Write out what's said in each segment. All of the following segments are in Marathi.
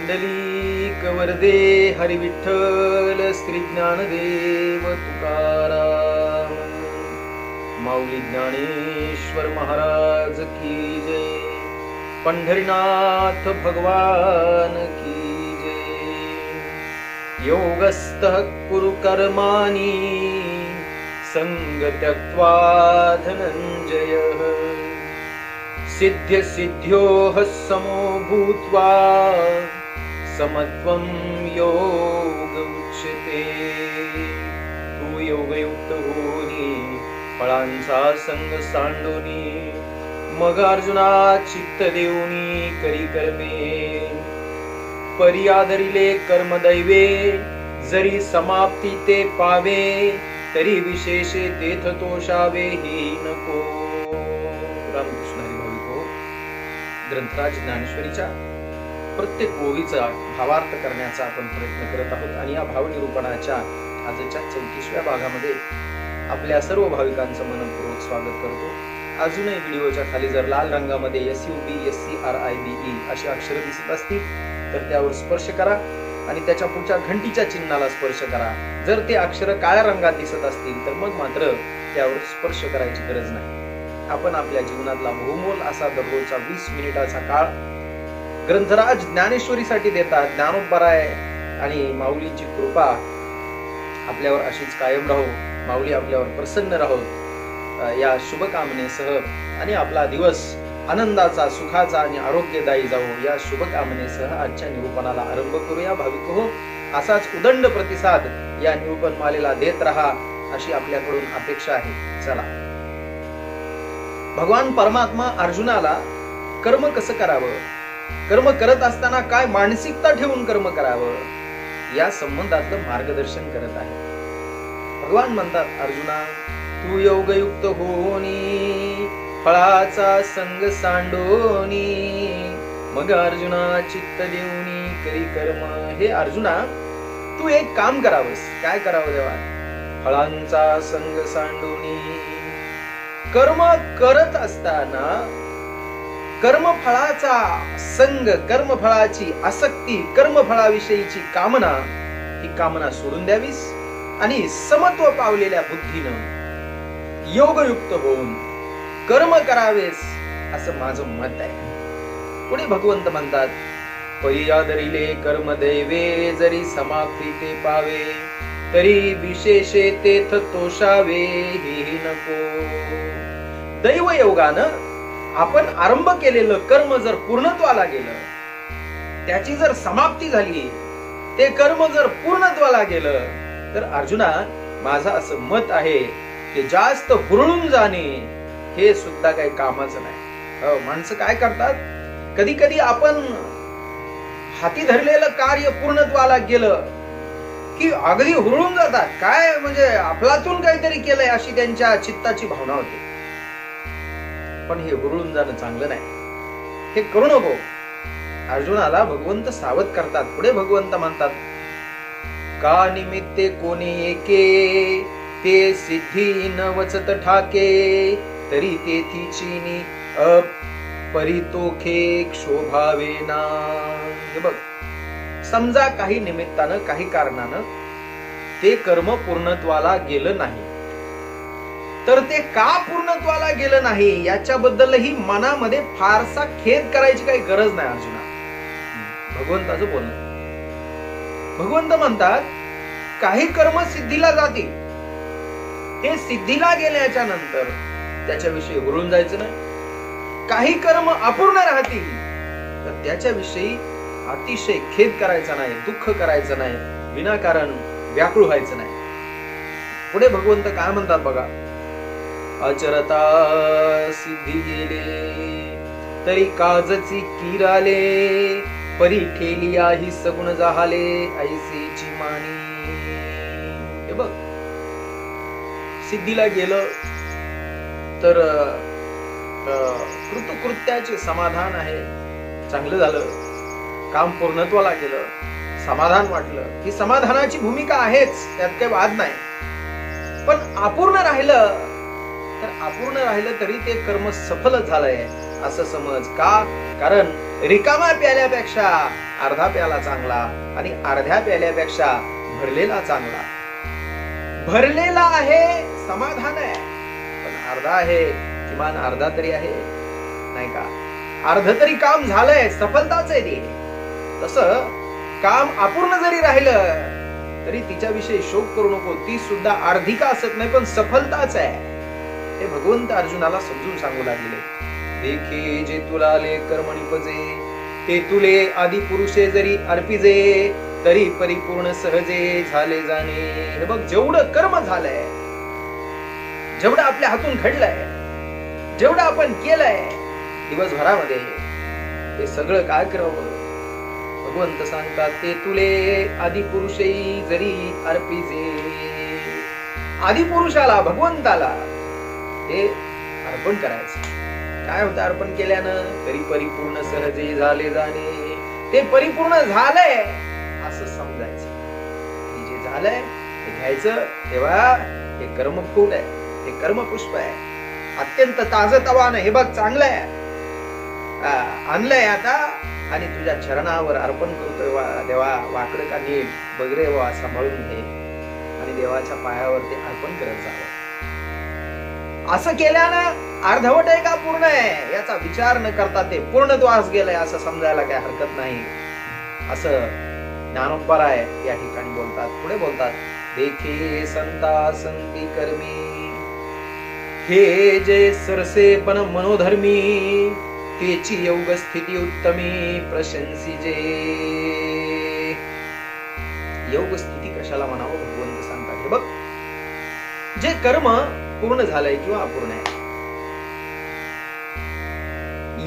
पुंडलिक वरदे हरी विठ्ठल श्री ज्ञानदेव तुकाराम माऊली ज्ञानेश्वर महाराज की जय। पंढरीनाथ भगवान की जय। योगस्थः कुरु कर्माणि संग त्यक्त्वा धनंजयः सिद्ध्य सिद्ध्योः समो भूत्वा समत्वं योग उच्यते। तू योगयुक्त होनी फळांचा संग सांडोनी मग अर्जुना चित्त देऊनी करी कर्मे। परी आदरिले कर्म दैवे जरी समाप्ती ते पावे तरी विशेषे तेथ तोषावे ही नको। रामकृष्ण हरी भाविको, ग्रंथराज ज्ञानेश्वरीच्या प्रत्येक ओवीचा भावार्थ करण्याचा आपण प्रयत्न करत आहोत आणि या भावनिरूपणाच्या आजच्या 34व्या भागामध्ये आपल्या सर्व भाविकांचं मनपूर्वक स्वागत करतो। अजूनही व्हिडिओच्या खाली जर लाल रंगामध्ये SUBSCRIBE अशी अक्षरे दिसत असतील तर त्यावर स्पर्श करा आणि त्याच्या पुढच्या घंटीच्या चिन्हाला स्पर्श करा। जर ते अक्षर काळ्या रंगात दिसत असतील तर मग मात्र त्यावर स्पर्श करायची गरज नाही। आपण आपल्या जीवनातला बहुमोल असा दररोजचा 20 मिनिटाचा काळ ग्रंथराज ज्ञानेश्वरीसाठी देतात। ज्ञानोबराय आणि माऊलींची कृपा आपल्यावर अशीच कायम राहो, माऊली आपल्यावर प्रसन्न राहो या शुभकामनेसह आणि आपला दिवस आनंदाचा, सुखाचा आणि आरोग्यदायी जावो या शुभकामनेसह आजच्या निरूपणाला आरंभ करूया। भाविको, असाच उदंड प्रतिसाद या निरूपण मालेला देत रहा अशी आपल्याकडून अपेक्षा आहे। चला, भगवान परमात्मा अर्जुनाला कर्म कसं करावं, कर्म करत असताना काय मानसिकता ठेवून कर्म करावं या संबंधातलं मार्गदर्शन करत आहे। भगवान म्हणतात, अर्जुना तू योगयुक्त होनी फळाचा संग सांडोनी मग अर्जुना चित्त देऊनी करी कर्म। हे अर्जुना, तू एक काम करावंस। काय करावं देवा? फळांचा संग सांडोनी। कर्म करत असताना कर्मफळाचा संग, कर्मफळाची आसक्ती, कर्मफळाविषयीची कामना, ही कामना सोडून द्यावीस आणि समत्व पावलेल्या बुद्धीनं योगयुक्त होऊन कर्म करावेस असं माझं मत आहे। पुढे भगवंत म्हणतात, परी आदरिले कर्म दैवे जरी समाप्ती ते पावे तरी विशेषे तेथ तोषावे ही नको। दैव योगानं आपण आरंभ केलेलं कर्म जर पूर्णत्वाला गेलं, त्याची जर समाप्ती झाली, ते कर्म जर पूर्णत्वाला गेलं तर अर्जुना माझं असं मत आहे की जास्त हुरळून जाणे हे सुद्धा काही कामाचं नाही। माणसं काय करतात, कधी कधी आपण हाती धरलेलं कार्य पूर्णत्वाला गेलं की अगदी हुरळून जातात। काय म्हणजे आपलातून काहीतरी केलंय अशी त्यांच्या चित्ताची भावना होते। पण हे हुरळून जाणं चांगलं नाही, हे करू नको। अर्जुनाला भगवंत सावध करतात। पुढे भगवंत म्हणतात, का निमित्ते कोणी एके ते सिद्धी न वचत ठाके तरी तेथीची अपरितोखे क्षोभावेना। हे बघ, समजा काही निमित्तानं, काही कारणानं ते कर्म पूर्णत्वाला गेलं नाही, तर ते का पूर्णत्वाला गेलं नाही याच्याबद्दलही मनामध्ये फारसा खेद करायची काही गरज नाही। अर्जुना, भगवंताचं बोलणं। भगवंत म्हणतात, काही कर्म सिद्धीला जातील, ते सिद्धीला गेल्याच्या नंतर त्याच्याविषयी हुरळून जायचं नाही। काही कर्म अपूर्ण राहतील तर त्याच्याविषयी अतिशय खेद करायचा नाही, दुःख करायचं नाही, विनाकारण व्याकुळ व्हायचं नाही। पुढे भगवंत काय म्हणतात बघा, अचरता सिद्धी गेले तरी काजची कीर आले परी ठेली आही सगुण जाहाले ऐसेची मानी। हे बघ, सिद्धीला गेलं तर कृतकृत्याचे समाधान आहे, चांगलं झालं, काम पूर्णत्वाला गेलं, समाधान वाटलं, ही समाधानाची भूमिका आहेच, त्यात काही वाद नाही। पण अपूर्ण राहिलं तर अपूर्ण राहिलं तरी ते कर्म सफल झालंय असं समज. का? कारण रिकामा प्याल्यापेक्षा अर्धा प्याला चांगला आणि अर्ध्या प्याल्यापेक्षा भरलेला चांगला. भरलेला आहे समाधान आहे, पण अर्धा आहे किमान अर्धा तरी आहे नाही का? अर्ध तरी काम झालंय, सफलताच आहे ती. तसं काम अपूर्ण जरी राहिलं तरी तिच्याविषयी शोक करू नको, ती सुद्धा अर्धिका असत नाही पण सफलताच आहे. हे भगवंत अर्जुनाला समजून सांगू लागले. देखे जे तुलाले कर्म निपजे, ते तुले आदि पुरुषे जरी अर्पिजे, तरी परिपूर्ण सहजे झाले जाणे. हे बघ, जेवढं कर्म झालंय, जेवढं आपल्या हातून घडलंय, जेवढं आपण केलंय दिवसभरामध्ये, ते सगळं काय करावं? भगवंत सांगतात ते तुले आदि पुरुषे जरी अर्पिजे. आदि पुरुषाला, भगवंताला ते अर्पण करायचं. काय होतं अर्पण केल्यानं? तरी परिपूर्ण सहजे झाले जाणे. ते परिपूर्ण झालंय असं समजायचं. हे जे झालंय ते घ्यायचं, तेव्हा हे कर्मफूल आहे, हे कर्मपुष्प आहे, अत्यंत ताजतवानं. हे बघ, चांगलं आहे, आणलंय आता आणि तुझ्या चरणावर अर्पण करतोय देवा. वाकडं का नीट बघ रे वा, सांभाळून घे आणि देवाच्या पायावर ते अर्पण करत जावं. असं केल्यानं अर्धवट आहे का पूर्ण आहे याचा विचार न करता ते पूर्णत्वास गेलंय असं समजायला काही हरकत नाही, असं ज्ञानोबराय या ठिकाणी बोलतात. पुढे बोलतात, देखे संता संती कर्मी, हे जे सरसे पण मनोधर्मी, तेची योग स्थिती उत्तमी प्रशंसिजे. योग स्थिती कशाला म्हणावं भगवंत सांगतात. हे बघ, जे कर्म पूर्ण झालंय किंवा अपूर्ण आहे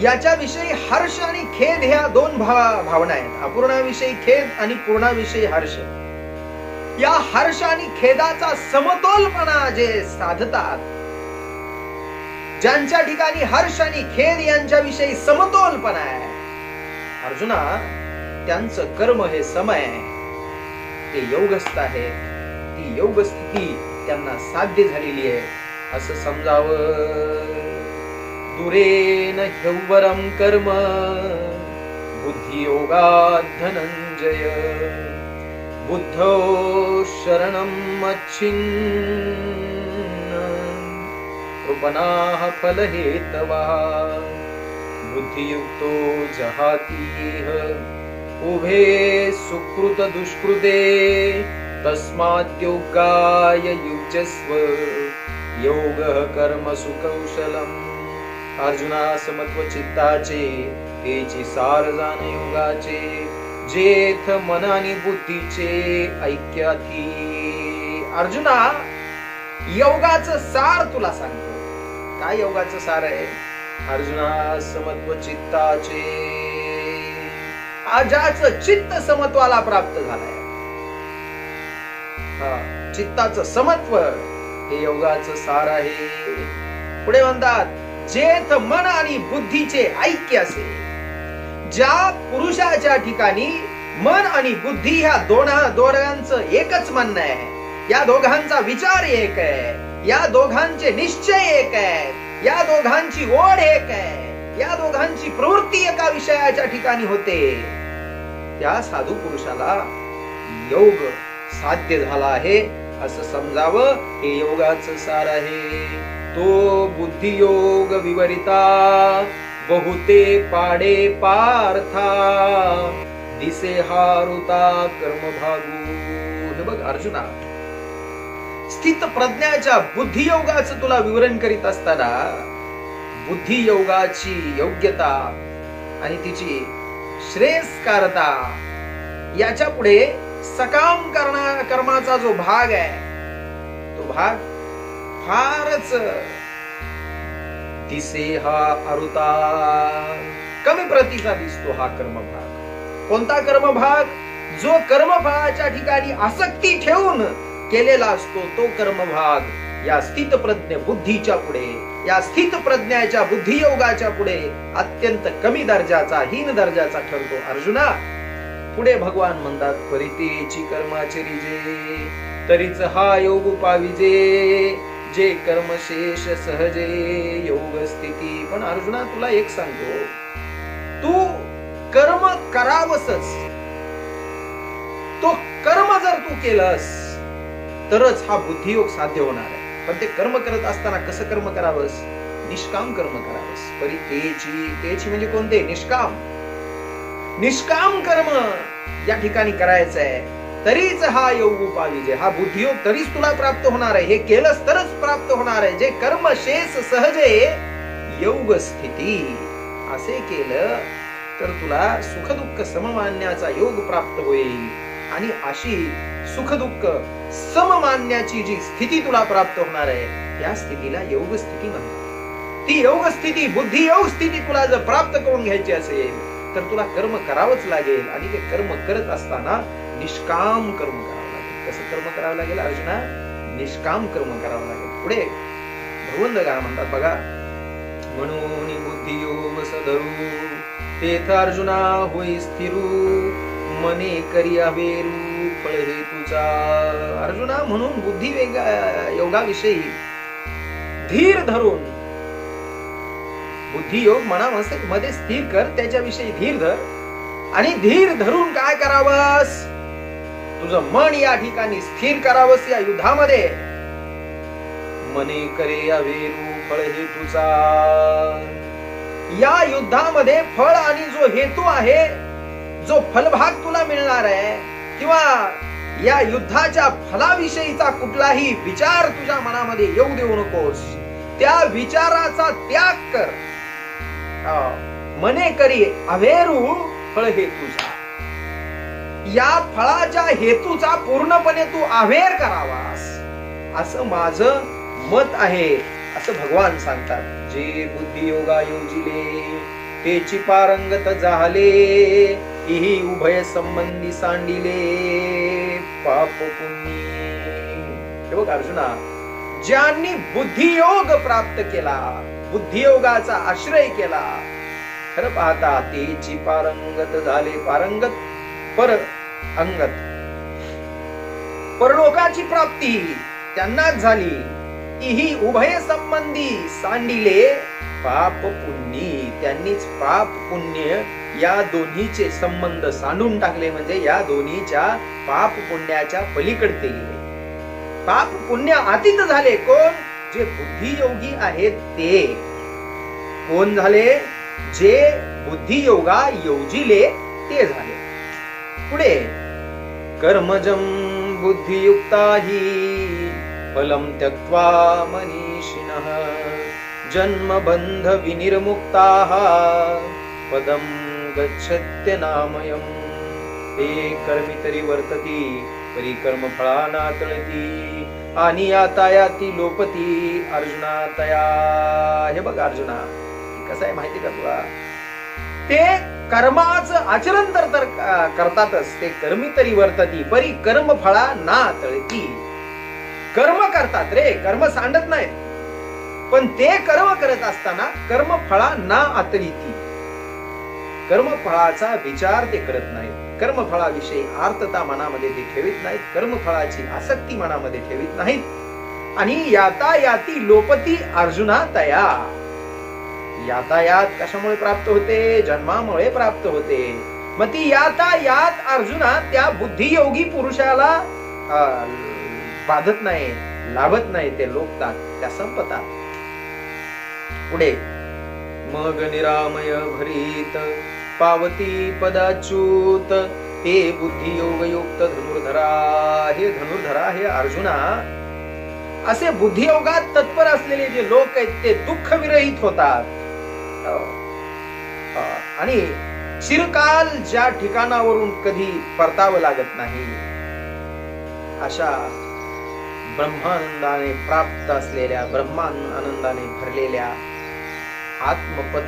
याच्याविषयी हर्ष आणि खेद ह्या दोन भावना आहेत. अपूर्णाविषयी खेद आणि पूर्णाविषयी हर्ष. या हर्ष आणि खेदाचा समतोलपणा जे साधतात, ज्यांच्या ठिकाणी हर्ष आणि खेद यांच्याविषयी समतोलपणा आहे अर्जुना, त्यांचं कर्म हे सम आहे, ते योगस्थ आहेत. ती योग स्थिती त्यांना साध्य झालेली आहे असं समजावं. दुरेन ह्यवरम कर्म बुद्धी योगात धनंजय, बुद्धो शरणं मच्छिन्न कृपणाः फलहेतवा, बुद्धियुक्तो जहातीह उभे सुकृत दुष्कृते, तस्मात् योगाय युज्यस्व योगः कर्मसु कौशलम्. अर्जुना, समत्व चित्ताचे तेची सार जाण योगाचे, जेथ मन आणि बुद्धीचे ऐक्याथी. अर्जुना, योगाचं सार तुला सांगतो. काय योगाचं सार आहे अर्जुना? समत्व चित्ताचे, ज्याचं चित्त समत्वाला प्राप्त झालंय, चित्ताचं समत्व हे योगाचं सार आहे. पुढे म्हणतात, जेथ मन आणि बुद्धीचे ऐक्य असे. ज्या पुरुषाच्या ठिकाणी मन आणि बुद्धी ह्या दोघांचं एकच म्हणणं आहे, या दोघांचा विचार एक आहे, या दोघांचे निश्चय एक आहे, या दोघांची ओढ एक आहे, या दोघांची प्रवृत्ती एका विषयाच्या ठिकाणी होते, त्या साधू पुरुषाला योग साध्य झाला आहे असं समजावं. हे योगाचं सार आहे. तो बुद्धियोग विवरिता बहुते पाडे पार्था, दिसे हारुता कर्मभागू. हे बघ अर्जुना, स्थित प्रज्ञाच्या बुद्धियोगाचं तुला विवरण करीत असताना बुद्धियोगाची योग्यता आणि तिची श्रेयस्कारता याच्या पुढे सकाम कर्माचा जो भाग आहे तो भाग फारच दिसे हा अरुता, कमी प्रतीचा दिसतो हा कर्मभाग. कोणता कर्मभाग? जो कर्मफळाच्या ठिकाणी आसक्ती ठेवून केलेला असतो तो कर्मभाग या स्थित प्रज्ञ बुद्धीच्या पुढे, या स्थित प्रज्ञाच्या बुद्धियोगाच्या पुढे अत्यंत कमी दर्जाचा, हीन दर्जाचा ठरतो. अर्जुना, पुढे भगवान म्हणतात, परितेची कर्माचरिजे तरीच हा योग पाविजे, जे कर्मशेष सहजे योग स्थिती. पण अर्जुना तुला एक सांगतो, तू कर्म करावसच. तो कर्म जर तू केलंस तरच हा बुद्धियोग साध्य होणार आहे. पण ते कर्म करत असताना कसं कर्म करावंस? निष्काम कर्म करावंस. परी तेची म्हणजे कोणते? निष्काम. निष्काम कर्म या ठिकाणी करायचं आहे. तरीच हा योग उपाविजे, हा बुद्धियोग तरीच तुला प्राप्त होणार आहे. हे केलंस तरच प्राप्त होणार आहे. जे कर्म शेष सहजे योग स्थिती. असे केलं तर तुला सुख दुःख सममानण्याचा योग प्राप्त होईल. आणि अशी सुख दुःख सममानण्याची जी स्थिती तुला प्राप्त होणार आहे त्या स्थितीला योग स्थिती म्हणतात. ती योग स्थिती, बुद्धी योग स्थिती तुला जर प्राप्त करून घ्यायची असेल तर तुला कर्म करावंच लागेल. आणि ते कर्म करत असताना निष्काम कर्म करावं लागेल. कसं कर्म करावं लागेल अर्जुना? निष्काम कर्म करावं लागेल. पुढे भगवंत काय म्हणतात बघा, म्हणून बुद्धियोग सधरू तेथ अर्जुना होई स्थिरू मने करी अवेरू फळ हेतुचा. अर्जुना म्हणून बुद्धी योगाविषयी धीर धरून, बुद्धी योग मनामध्ये स्थिर कर, त्याच्याविषयी धीर धर. आणि धीर धरून काय करावंस? तुझं मन या ठिकाणी स्थिर करावंस या युद्धामध्ये. मने करे अवेरू फळ हेतुचा. या युद्धामध्ये फळ आणि जो हेतू आहे, जो फलभाग तुला मिळणार आहे, किंवा या युद्धाच्या फलाविषयीचा कुठलाही विचार तुझ्या मनामध्ये येऊ देऊ नकोस. त्या विचाराचा त्याग कर. मने करी अवेरू फळ हेतुचा. या फळाच्या हेतूचा पूर्णपणे तू अवेर करावास, असं माझं मत आहे, असं भगवान सांगतात. जे बुद्धी योगा योजिले तेची पारंगत झाले इही उभय संबंधी सांडिले पाप पुण्य. हे बघ अर्जुना, ज्यांनी बुद्धियोग प्राप्त केला, बुद्धियोगाचा आश्रय केला, खरं पाहता तेची पारंगत झाले. पारंगत पर अंगत, परलोकाची प्राप्ती त्यांनाच झाली. इही उभय संबंधी सांडिले पाप पुण्य. त्यांनीच पाप पुण्य या दोन्हीचे संबंध सांडून टाकले. म्हणजे या दोन्हीच्या पाप पुण्याच्या पलीकडे गेले. पाप पुण्य अतीत झाले. कोण? जे बुद्धियोगी आहेत ते. कोण झाले? जे बुद्धियोगा योजिले ते झाले. पुढे कर्मजं बुद्धियुक्ता हि फलं त्यक्त्वा मनीषिणः जन्म बंध विनिर्मुक्ताः पदं गच्छत्यनामयम्. ते कर्मितरी वर्तती परिकर्म फळानातळती आणि यातायाती लोपती अर्जुना तया. हे बघ अर्जुना, कसं आहे माहिती का तुला? ते कर्माचं आचरण तर करतातच. ते कर्मी तरी वर्तती परी कर्म फळा ना तळती. कर्म करतात रे, कर्म सांडत नाहीत, पण ते कर्म करत असताना कर्म फळा ना आतळीती. कर्मफळाचा विचार ते करत नाहीत. कर्मफळाविषयी आर्तता मनामध्ये ते ठेवित नाहीत. कर्मफळाची आसक्ती मनामध्ये ठेवित नाहीत. आणि यातायाती लोपती अर्जुना तया. यातायात कशामुळे प्राप्त होते? जन्मामुळे प्राप्त होते. मग ती यातायात अर्जुना त्या बुद्धियोगी पुरुषाला बाधत नाही, लाभत नाही. ते लोकतात, त्या संपतात. पुढे मग निरामय भरीत पावती पदाच्युत ते बुद्धियोग युक्त धनुर्धरा. हे धनुर्धरा, हे अर्जुना, असे बुद्धियोगात तत्पर असलेले जे लोक आहेत ते दुःख विरहित होतात. आणि चिरकाल ज्या ठिकाणावरून कधी परतावं लागत नाही, अशा ब्रह्मानंदाने प्राप्त असलेल्या, ब्रह्मानंदाने भरलेल्या आत्मपद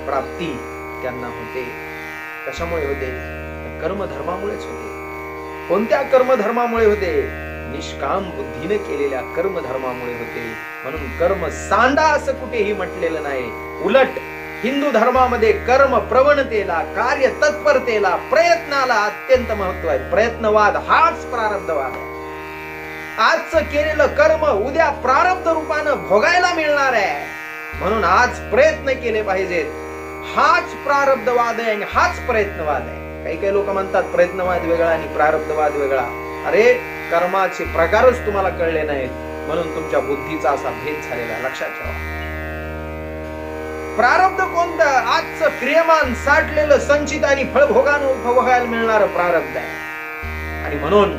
प्राप्ती त्यांना होते. कशामुळे होते? कर्मधर्मामुळेच होते. कोणत्या कर्मधर्मामुळे होते? निष्काम बुद्धीने केलेल्या कर्मधर्मामुळे होते. म्हणून कर्म सांडा असं कुठेही म्हटलेलं नाही. उलट हिंदू धर्मामध्ये कर्म प्रवणतेला, कार्य तत्परतेला, प्रयत्नाला अत्यंत महत्व आहे. प्रयत्नवाद हाच प्रारब्धवाद आहे. आजचं केलेलं कर्म उद्या प्रारब्ध रूपानं भोगायला मिळणार आहे, म्हणून आज प्रयत्न केले पाहिजेत. हाच प्रारब्धवाद आहे आणि हाच प्रयत्नवाद आहे. काही काही लोक म्हणतात प्रयत्नवाद वेगळा आणि प्रारब्धवाद वेगळा. अरे, कर्माचे प्रकारच तुम्हाला कळले नाहीत, म्हणून तुमच्या बुद्धीचा असा भेद झालेला. लक्षात ठेवा, प्रारब्ध कोणतं? आजचं क्रियमान साठलेलं संचित आणि फळभोगानं भोगायला मिळणार प्रारब्ध आहे. आणि म्हणून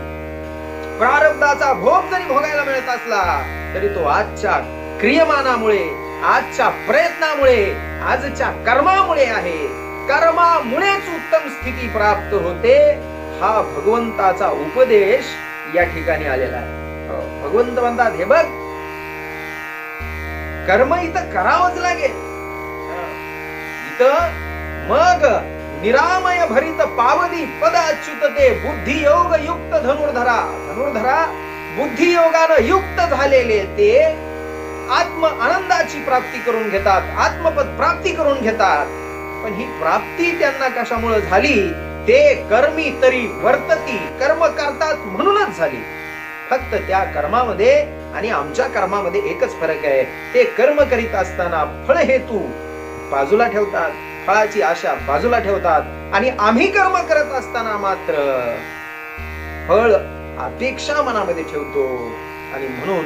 प्रारब्धाचा भोग जरी भोगायला मिळत असला तरी तो आजच्या क्रियमानामुळे, आजच्या प्रयत्नामुळे, आजच्या कर्मामुळे आहे. कर्मामुळेच उत्तम स्थिती प्राप्त होते. हा भगवंताचा उपदेश या ठिकाणी आलेला आहे. भगवंत म्हणतात, हे बघ, कर्म इथं करावंच लागेल. इथं मग निरामय भरित पावदी पद अच्युतते बुद्धी योग युक्त धनुर्धरा. धनुर्धरा बुद्धी योगानं युक्त झालेले ते आत्म आनंदाची प्राप्ती करून घेतात, आत्मपद प्राप्ती करून घेतात. पण ही प्राप्ती त्यांना कशामुळे झाली? ते कर्मी तरी वर्तती, कर्म करतात म्हणूनच झाली. फक्त त्या कर्मामध्ये आणि आमच्या कर्मामध्ये एकच फरक आहे. ते कर्म करीत असताना फळ हेतू बाजूला ठेवतात, फळाची आशा बाजूला ठेवतात, आणि आम्ही कर्म करत असताना मात्र फळ अपेक्षा मनामध्ये ठेवतो. आणि म्हणून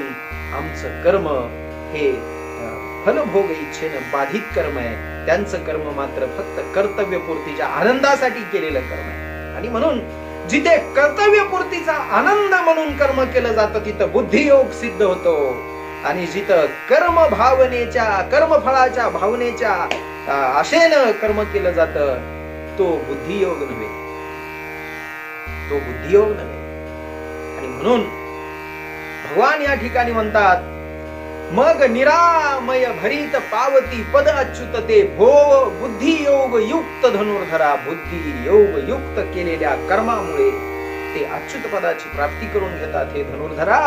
आमचं कर्म हे फलभोग इच्छेनं बाधित कर्म आहे. त्यांचं कर्म मात्र फक्त कर्तव्यपूर्तीच्या आनंदासाठी केलेलं कर्म आहे. आणि म्हणून जिथे कर्तव्यपूर्तीचा आनंद म्हणून कर्म केलं जातं तिथं बुद्धियोग सिद्ध होतो. आणि जिथं कर्म भावनेच्या, कर्मफळाच्या भावनेच्या आशेनं कर्म केलं जातं तो बुद्धियोग नव्हे, तो बुद्धियोग नव्हे. आणि म्हणून भगवान या ठिकाणी म्हणतात, मग निरामय भरित पावती पद अच्युतते भो बुद्धी योग युक्त धनुर्धरा. बुद्धी योग युक्त केलेल्या कर्मामुळे ते अच्युत पदाची प्राप्ती करून घेतात हे धनुर्धरा.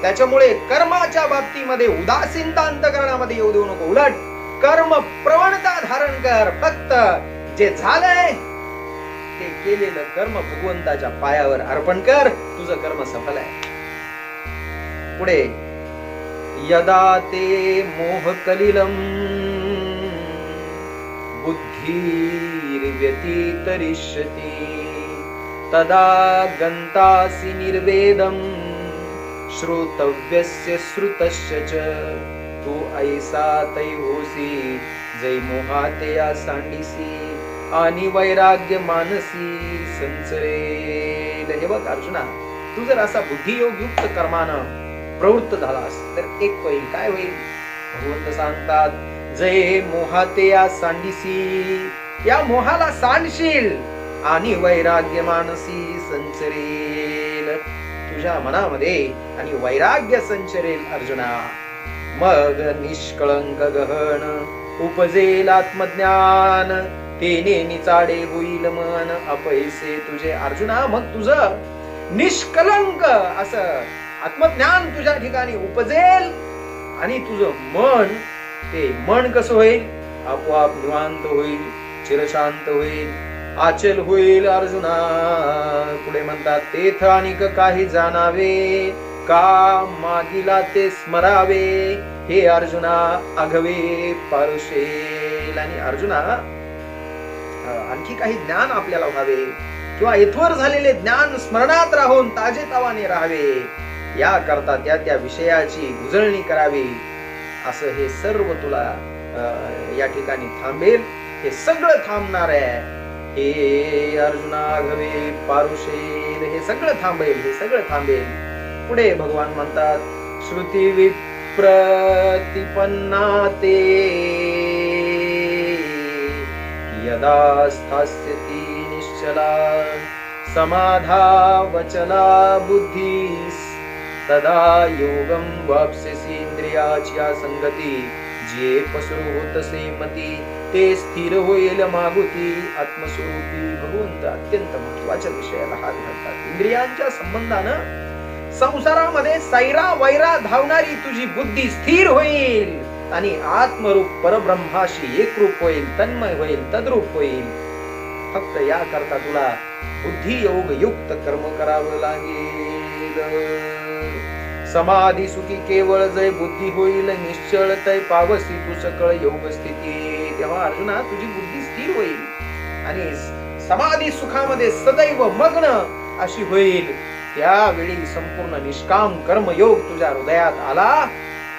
त्याच्यामुळे कर्माच्या बाबतीमध्ये उदासीनता अंतःकरणामध्ये येऊ देऊ नको. उलट कर्म प्रवणता धारण कर. फक्त जे झालंय ते केलेलं कर्म भगवंताच्या पायावर अर्पण कर. तुझं कर्म सफल आहे. पुढे, यदा ते मोह कलिलम बुद्धिर्व्यतितरिष्यति तदा गंतासि निर्वेदम श्रोतव्यस्य श्रुतस्य च तू ऐसा तै होसी जै मोहाते या सांडिसी आणि वैराग्य मानसी संचरेल. हे बघ अर्जुना, तू जर असा बुद्धियोग युक्त कर्मानं प्रवृत्त झालास तर एक होईल. काय होईल? भगवंत सांगतात, जय मोहाते या सांडिसी, या मोहाला सांडशील आणि वैराग्य मानसी संचरेल. तुझ्या मनामध्ये आणि वैराग्य संचरेल अर्जुना. मग निष्कळंक गहन उपजेल आत्मज्ञान तेने निचाडे होईल मन अपैसे तुझे. अर्जुना, मग तुझं निष्कलंक असं आत्मज्ञान तुझ्या ठिकाणी उपजेल आणि तुझं मन, ते मन कसं होईल? आपोआप निवांत होईल, चिरशांत होईल, आचल होईल. अर्जुना पुढे म्हणतात, तेथ अनिक काही जाणावे का मागिला ते स्मरावे हे अर्जुना आघवे पारुशेल. आणि अर्जुना, आणखी काही ज्ञान आपल्याला व्हावे किंवा येथवर झालेले ज्ञान स्मरणात राहून ताजेतवाने राहावे, या करता त्या त्या विषयाची उजळणी करावी. असं हे सर्व तुला या ठिकाणी थांबेल. हे सगळं थांबणार आहे. हे अर्जुना घवे पारुशेल, हे सगळं थांबेल, हे सगळं थांबेल. पुढे भगवान म्हणतात, श्रुती विप्रतिपन्ना ते यदा स्थास्यति निश्चला समाधा वचला बुद्धीस तदा योगम वाप्स्यसि इंद्रियाच्या संगती जे पसरू होतसे मती ते स्थिर होईल मागुती आत्मस्वरूपी. भगवंत अत्यंत महत्वाच्या विषयाला हात घालतात. इंद्रियांच्या संबंधानं संसारामध्ये सैरा वैरा धावणारी तुझी बुद्धी स्थिर होईल आणि आत्मरूप परब्रह्माशी एकरूप होईल, तन्मय होईल, तद्रूप होईल. फक्त या करता तुला बुद्धी योग युक्त कर्म करावं लागेल. समाधी सुखी केवळ जय बुद्धी होईल निश्चळ तय पावसी तू सकळ योग स्थिती. तेव्हा अर्जुना तुझी बुद्धी स्थिर होईल आणि समाधी सुखामध्ये सदैव मग्न अशी होईल. त्यावेळी संपूर्ण निष्काम कर्मयोग तुझ्या हृदयात आला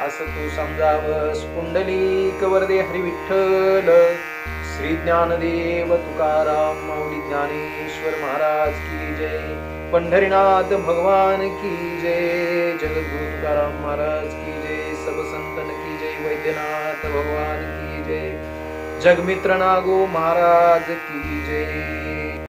असं तू समजावस. पुंडलिक वरदे हरी विठ्ठल. श्री ज्ञानदेव तुकाराम माऊली ज्ञानेश्वर महाराज की जय. पंढरीनाथ भगवान की जय. जगद्गुरु तुकाराम महाराज की जय. सब संतन की जय. वैद्यनाथ भगवान की जय. जगमित्र नागो महाराज की जय.